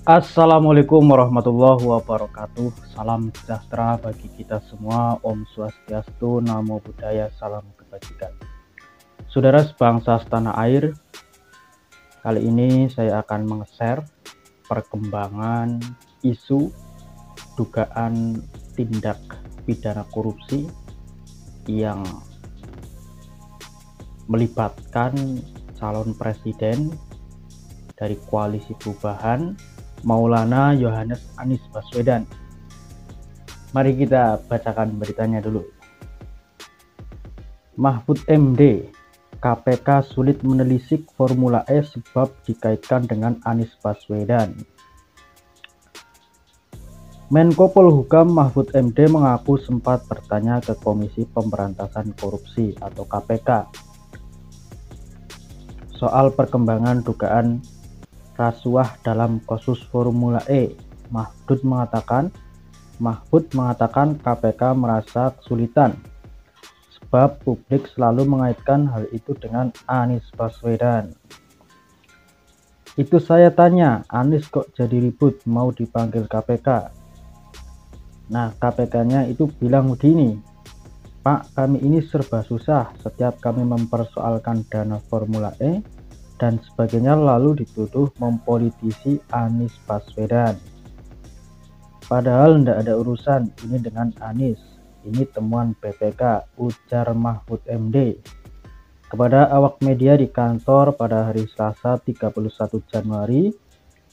Assalamualaikum warahmatullahi wabarakatuh. Salam sejahtera bagi kita semua. Om Swastiastu, Namo Buddhaya, salam kebajikan. Saudara sebangsa setanah air, kali ini saya akan meng-share perkembangan isu dugaan tindak pidana korupsi yang melibatkan calon presiden dari Koalisi Perubahan, Maulana Yohanes Anies Baswedan. Mari kita bacakan beritanya dulu. Mahfud MD, KPK sulit menelisik Formula E sebab dikaitkan dengan Anies Baswedan. Menko Polhukam Mahfud MD mengaku sempat bertanya ke Komisi Pemberantasan Korupsi atau KPK soal perkembangan dugaan rasuah dalam kasus Formula E. Mahfud mengatakan KPK merasa kesulitan sebab publik selalu mengaitkan hal itu dengan Anies Baswedan. Itu saya tanya, Anies kok jadi ribut mau dipanggil KPK? Nah, KPK-nya itu bilang begini, Pak, kami ini serba susah setiap kami mempersoalkan dana Formula E dan sebagainya lalu dituduh mempolitisi Anies Baswedan. Padahal tidak ada urusan ini dengan Anies, ini temuan BPK, ujar Mahfud MD kepada awak media di kantor pada hari Selasa 31 Januari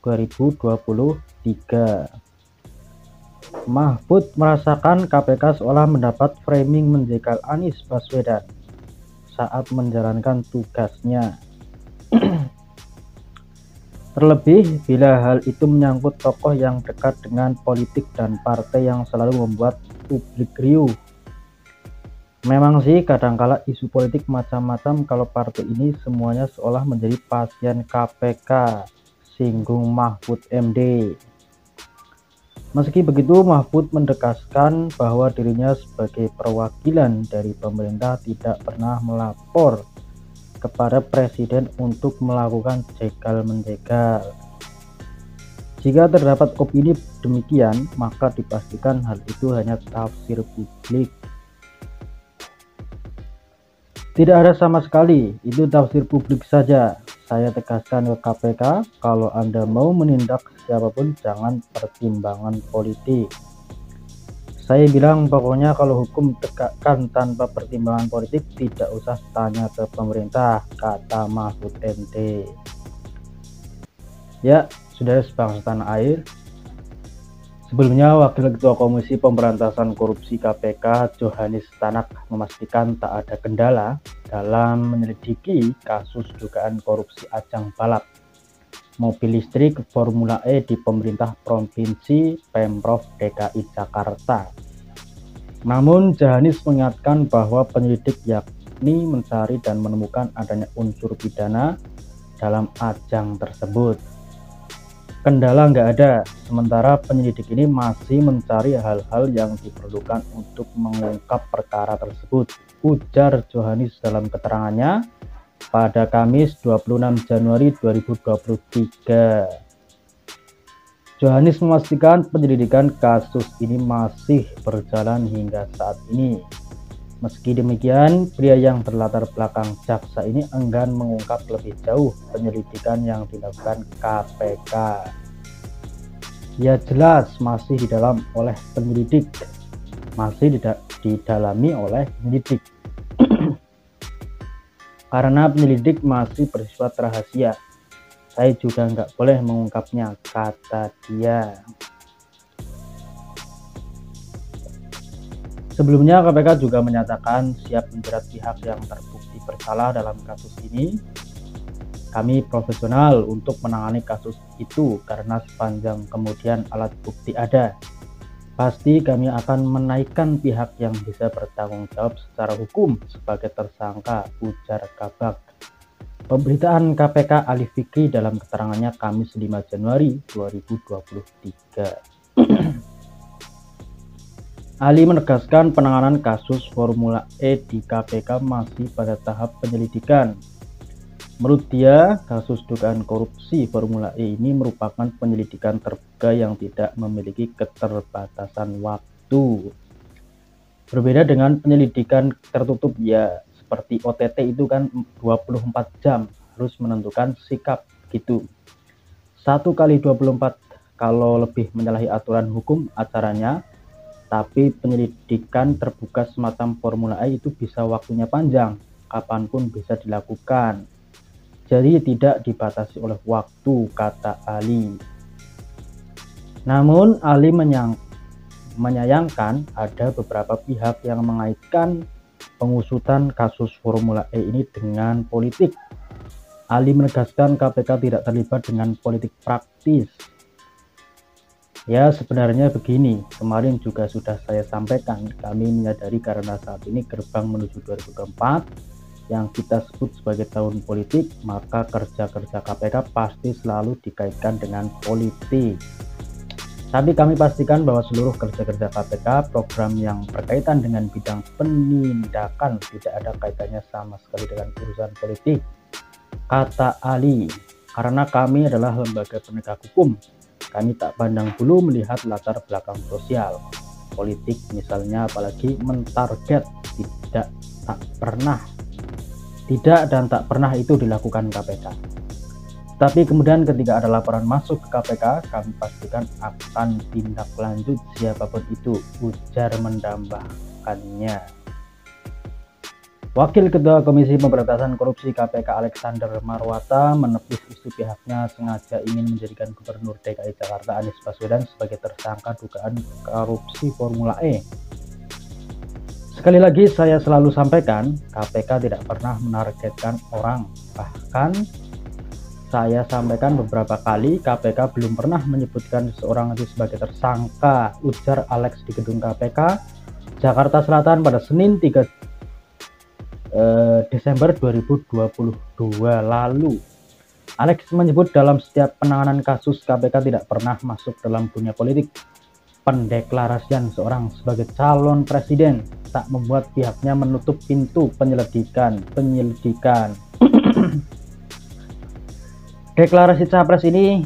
2023. Mahfud merasakan KPK seolah mendapat framing menjegal Anies Baswedan saat menjalankan tugasnya. Terlebih bila hal itu menyangkut tokoh yang dekat dengan politik dan partai yang selalu membuat publik riuh. Memang sih kadangkala isu politik macam-macam, kalau partai ini semuanya seolah menjadi pasien KPK, singgung Mahfud MD. Meski begitu, Mahfud menegaskan bahwa dirinya sebagai perwakilan dari pemerintah tidak pernah melapor kepada presiden untuk melakukan jegal-menjegal. Jika terdapat opini demikian, maka dipastikan hal itu hanya tafsir publik. Tidak ada sama sekali, itu tafsir publik saja. Saya tegaskan ke KPK, kalau Anda mau menindak siapapun jangan pertimbangan politik. Saya bilang pokoknya kalau hukum tegakkan tanpa pertimbangan politik, tidak usah tanya ke pemerintah, kata Mahfud MD. Ya, sudah sebangsa tanah air. Sebelumnya, Wakil Ketua Komisi Pemberantasan Korupsi KPK, Johannes Tanak, memastikan tak ada kendala dalam menyelidiki kasus dugaan korupsi ajang balap mobil listrik Formula E di pemerintah provinsi Pemprov DKI Jakarta. Namun Johannes mengingatkan bahwa penyelidik yakni mencari dan menemukan adanya unsur pidana dalam ajang tersebut. Kendala nggak ada, sementara penyelidik ini masih mencari hal-hal yang diperlukan untuk mengungkap perkara tersebut, ujar Johannes dalam keterangannya pada Kamis 26 Januari 2023. Johannes memastikan penyelidikan kasus ini masih berjalan hingga saat ini. Meski demikian, pria yang berlatar belakang jaksa ini enggan mengungkap lebih jauh penyelidikan yang dilakukan KPK. Ya jelas masih didalami oleh penyelidik. Karena penyelidik masih bersifat rahasia, saya juga nggak boleh mengungkapnya, kata dia. Sebelumnya KPK juga menyatakan siap menjerat pihak yang terbukti bersalah dalam kasus ini. Kami profesional untuk menangani kasus itu karena sepanjang kemudian alat bukti ada, pasti kami akan menaikkan pihak yang bisa bertanggung jawab secara hukum sebagai tersangka, ujar Kabak. Pemberitaan KPK Ali Fikri dalam keterangannya Kamis 5 Januari 2023. Ali menegaskan penanganan kasus Formula E di KPK masih pada tahap penyelidikan. Menurut dia, kasus dugaan korupsi Formula E ini merupakan penyelidikan terbuka yang tidak memiliki keterbatasan waktu. Berbeda dengan penyelidikan tertutup ya, seperti OTT itu kan 24 jam harus menentukan sikap gitu. 1 kali 24 kalau lebih menyalahi aturan hukum acaranya, tapi penyelidikan terbuka semacam Formula E itu bisa waktunya panjang, kapanpun bisa dilakukan. Jadi tidak dibatasi oleh waktu, kata Ali. Namun Ali menyayangkan ada beberapa pihak yang mengaitkan pengusutan kasus Formula E ini dengan politik. Ali menegaskan KPK tidak terlibat dengan politik praktis. Ya sebenarnya begini, kemarin juga sudah saya sampaikan, kami menyadari karena saat ini gerbang menuju 2024 yang kita sebut sebagai tahun politik, maka kerja-kerja KPK pasti selalu dikaitkan dengan politik. Tapi kami pastikan bahwa seluruh kerja-kerja KPK, program yang berkaitan dengan bidang penindakan tidak ada kaitannya sama sekali dengan urusan politik, kata Ali. Karena kami adalah lembaga penegak hukum, kami tak pandang bulu melihat latar belakang sosial, politik misalnya, apalagi mentarget. Tidak dan tak pernah itu dilakukan KPK. Tapi kemudian ketika ada laporan masuk ke KPK, kami pastikan akan tindak lanjut siapapun itu, ujar menambahkannya. Wakil Ketua Komisi Pemberantasan Korupsi KPK Alexander Marwata menepis isu pihaknya sengaja ingin menjadikan Gubernur DKI Jakarta Anies Baswedan sebagai tersangka dugaan korupsi Formula E. Sekali lagi saya selalu sampaikan, KPK tidak pernah menargetkan orang. Bahkan saya sampaikan beberapa kali, KPK belum pernah menyebutkan seseorang itu sebagai tersangka, ujar Alex di gedung KPK Jakarta Selatan pada Senin 3 Desember 2022 lalu. Alex menyebut dalam setiap penanganan kasus KPK tidak pernah masuk dalam dunia politik. Pendeklarasian seorang sebagai calon presiden tak membuat pihaknya menutup pintu penyelidikan. Deklarasi capres ini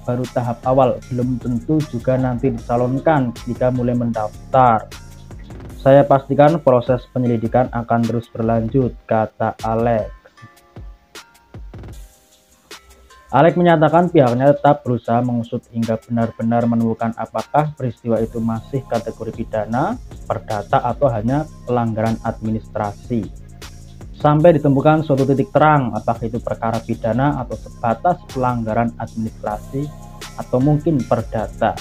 baru tahap awal, belum tentu juga nanti dicalonkan ketika mulai mendaftar. Saya pastikan proses penyelidikan akan terus berlanjut, kata Alex. Alex menyatakan pihaknya tetap berusaha mengusut hingga benar-benar menemukan apakah peristiwa itu masih kategori pidana, perdata, atau hanya pelanggaran administrasi. Sampai ditemukan suatu titik terang apakah itu perkara pidana atau sebatas pelanggaran administrasi atau mungkin perdata.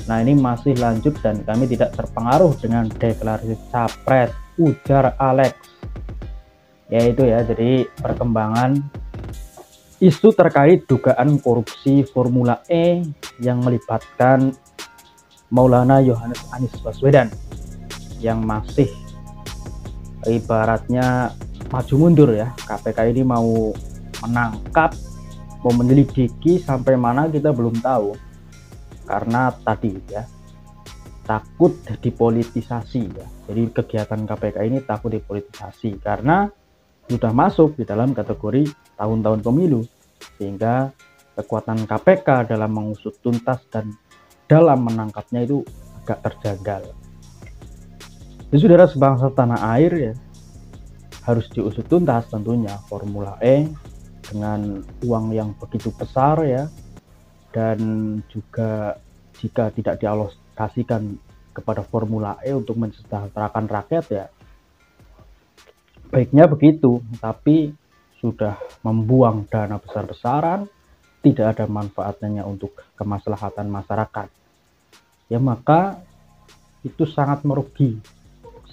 Nah ini masih lanjut dan kami tidak terpengaruh dengan deklarasi capres, ujar Alex. Yaitu ya, jadi perkembangan isu terkait dugaan korupsi Formula E yang melibatkan Maulana Yohanes Anies Baswedan yang masih ibaratnya maju mundur ya. KPK ini mau menangkap, mau menyelidiki sampai mana kita belum tahu, karena tadi ya takut dipolitisasi ya. Jadi kegiatan KPK ini takut dipolitisasi karena sudah masuk di dalam kategori tahun-tahun pemilu, sehingga kekuatan KPK dalam mengusut tuntas dan dalam menangkapnya itu agak terjanggal. Jadi saudara sebangsa tanah air ya, harus diusut tuntas tentunya Formula E dengan uang yang begitu besar ya, dan juga jika tidak dialokasikan kepada Formula E untuk mensejahterakan rakyat ya baiknya begitu, tapi sudah membuang dana besar-besaran, tidak ada manfaatnya untuk kemaslahatan masyarakat ya, maka itu sangat merugi,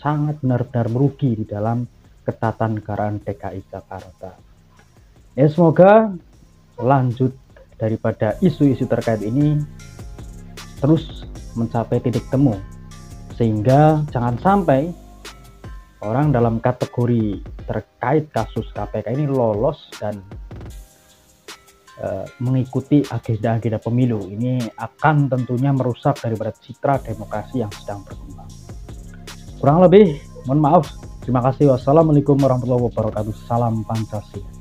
sangat benar-benar merugi di dalam ketatanegaraan DKI Jakarta ya. Semoga lanjut daripada isu-isu terkait ini terus mencapai titik temu, sehingga jangan sampai orang dalam kategori terkait kasus KPK ini lolos dan mengikuti agenda-agenda pemilu. Ini akan tentunya merusak daripada citra demokrasi yang sedang berkembang. Kurang lebih mohon maaf. Terima kasih. Wassalamualaikum warahmatullahi wabarakatuh. Salam Pancasila.